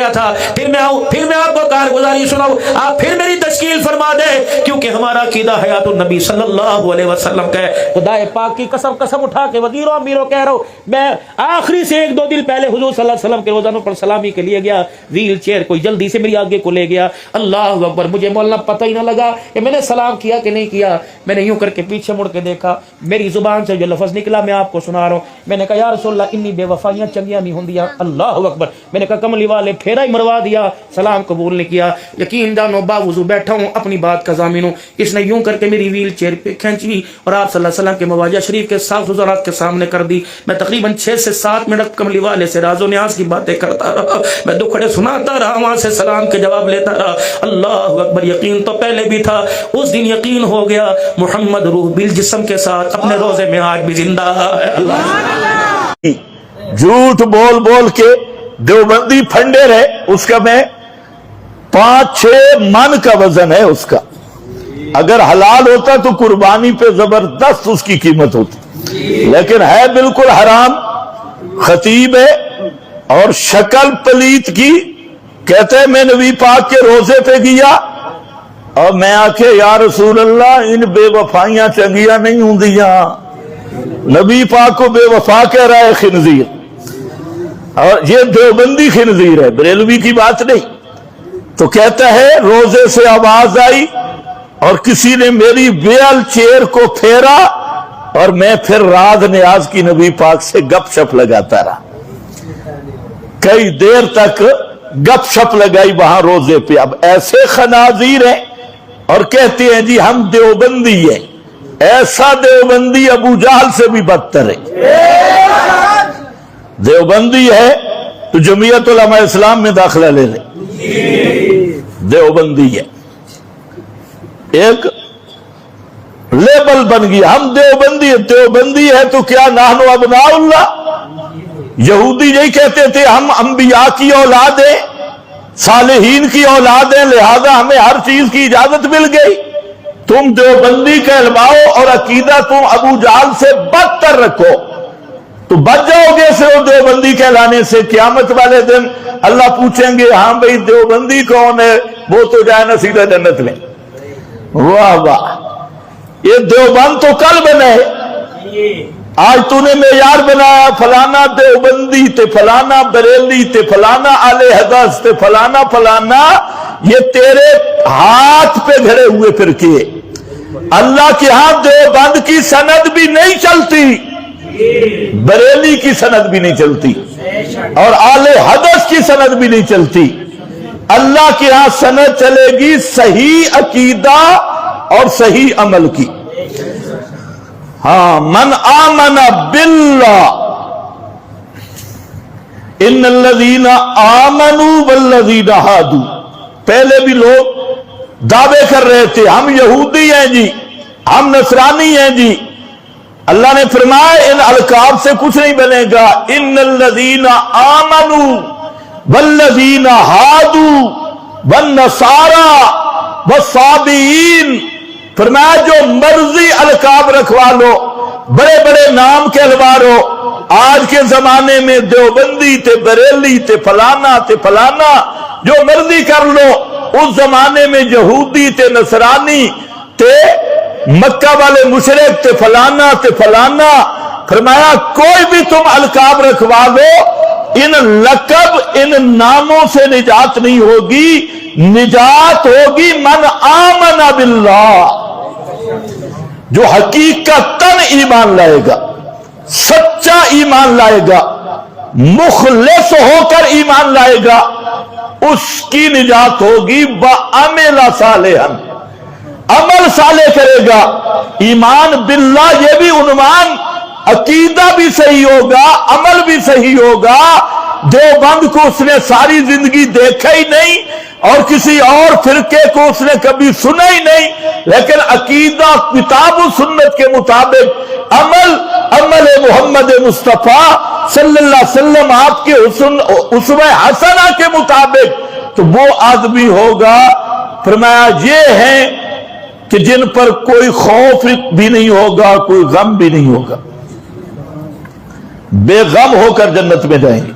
गया था। फिर मैं आऊं, फिर मैं आपको कारगुजारी सुनाऊं, आप फिर मेरी तश्कील फरमा दे, क्योंकि हमारा अकीदा हयातुन नबी सल्लल्लाहु अलैहि वसल्लम का है। खुदाए पाक की कसम उठा के वजीरों अमीरों कह रहा हूं, मैं आखिरी से 1-2 दिन पहले हुजूर सल्लल्लाहु अलैहि वसल्लम के रोजानों पर सलामी के लिए गया, व्हील चेयर कोई जल्दी से मेरी आगे को ले गया, अल्लाह अकबर, मुझे मौलाना पता ही ना लगा कि मैंने सलाम किया कि नहीं किया। मैंने यूं करके पीछे मुड़ के देखा, मेरी जुबान से जो लफ्ज निकला मैं आपको सुना रहा हूं। मैंने कहा या रसूलल्लाह, इन्नी बेवफाइयां चंगियां नहीं होंदियां। अल्लाह अकबर। मैंने कहा कमली वाले फेरा ही मरवा दिया, सलाम कबूल नहीं किया। यकीन जानो बावजू बैठा हूं, अपनी बात का जामिन हूं। इसने यूं करके मेरी व्हील चेयर पे खींची और आप सल्लल्लाहु अलैहि वसल्लम के मवाजा शरीफ के साफ हुज़ूरात के सामने कर दी। मैं तकरीबन 6 से 7 मिनट कमली वाले से राजो न्याज की बातें करता रहा, मैं दुखड़े सुनाता रहा, वहां से सलाम के जवाब लेता रहा। अल्लाह अकबर। यकीन तो पहले भी था, उस दिन यकीन हो गया मुहम्मद रूह बिल जिस्म के साथ अपने रोजे में आज भी जिंदा है। झूठ बोल बोल के देवबंदी फंडे रहे, उसका मैं 5-6 मन का वजन है उसका। अगर हलाल होता तो कुर्बानी पे जबरदस्त उसकी कीमत होती, लेकिन है बिल्कुल हराम। खतीब है और शक्ल पलीत की। कहते हैं मैं नबी पाक के रोजे पे गया और मैं आखे या रसूल अल्लाह, इन बेवफाइयां चंगियां नहीं होंदियां। नबी पाक को बेवफा कह रहा है खिनजीर, और ये देवबंदी खिनजीर है, बरेलवी की बात नहीं। तो कहता है रोजे से आवाज आई और किसी ने मेरी व्हील चेयर को फेरा और मैं फिर राज न्याज की नबी पाक से गपशप लगाता रहा। कई देर तक गपशप लगाई वहां रोजे पे। अब ऐसे खनाजीर हैं और कहते हैं जी हम देवबंदी हैं। ऐसा देवबंदी अबू जहल से भी बदतर है। देवबंदी है तो जमीयत उलमा इस्लाम में दाखिला ले ले, देवबंदी है, एक लेबल बन गया, हम देवबंदी है। देवबंदी है तो क्या नाहनु अबनाउल्लाह। यहूदी यही कहते थे हम अंबिया की औलाद हैं, सालेहीन की औलाद हैं, लिहाजा हमें हर चीज की इजाजत मिल गई। तुम देवबंदी कहलवाओ और अकीदा तुम अबू जहल से बदतर रखो तो बच जाओगे से वो देवबंदी कहलाने से। क़यामत वाले दिन अल्लाह पूछेंगे हाँ भाई देवबंदी कौन है, वो तो जाए ना सीधा जन्नत में। वाह वाह, ये देवबंद तो कल बने, आज तूने मेयार बनाया फलाना देवबंदी ते फलाना बरेली ते फलाना आले हदस ते फलाना फलाना। ये तेरे हाथ पे घड़े हुए फिरके। अल्लाह के हाथ देवबंद की सनद भी नहीं चलती, बरेली की सनद भी नहीं चलती और आले हदस की सनद भी नहीं चलती। अल्लाह के यहां सनद चलेगी सही अकीदा और सही अमल की। हाँ, मन आमना बिल्लाह इन्नल्लज़ीना आमनू वल्लज़ीना हादू। पहले भी लोग दावे कर रहे थे हम यहूदी हैं जी, हम नसरानी हैं जी। अल्लाह ने फरमाया इन अलकाब से कुछ नहीं बनेगा। इन्नल्लज़ीना आमनू वल्लज़ीना हादू वन्नसारा वस्साबीन। फरमाया जो मर्जी अलकाब रखवा लो, बड़े बड़े नाम कहलवा लो। आज के जमाने में देवबंदी ते बरेली ते फलाना जो मर्जी कर लो। उस जमाने में यहूदी ते नसरानी ते मक्का वाले मुशरिक ते फलाना। फरमाया कोई भी तुम अलकाब रखवा लो, इन लकब इन नामों से निजात नहीं होगी। निजात होगी मन आमना बिल्लाह, जो हकीकतन ईमान लाएगा, सच्चा ईमान लाएगा, मुखलिस होकर ईमान लाएगा, उसकी निजात होगी। व अमला सालेहन, अमल साले करेगा। ईमान बिल्लाह ये भी उन्वान, अकीदा भी सही होगा, अमल भी सही होगा। देवबंद को उसने सारी जिंदगी देखा ही नहीं और किसी और फिरके को उसने कभी सुना ही नहीं, लेकिन अकीदा किताब और सुन्नत के मुताबिक अमल मोहम्मद मुस्तफा सल्लल्लाहु अलैहि वसल्लम आपके उसवे हसना के मुताबिक, तो वो आदमी होगा। फरमाया ये है कि जिन पर कोई खौफ भी नहीं होगा, कोई गम भी नहीं होगा, बेगम होकर जन्नत में जाएंगे।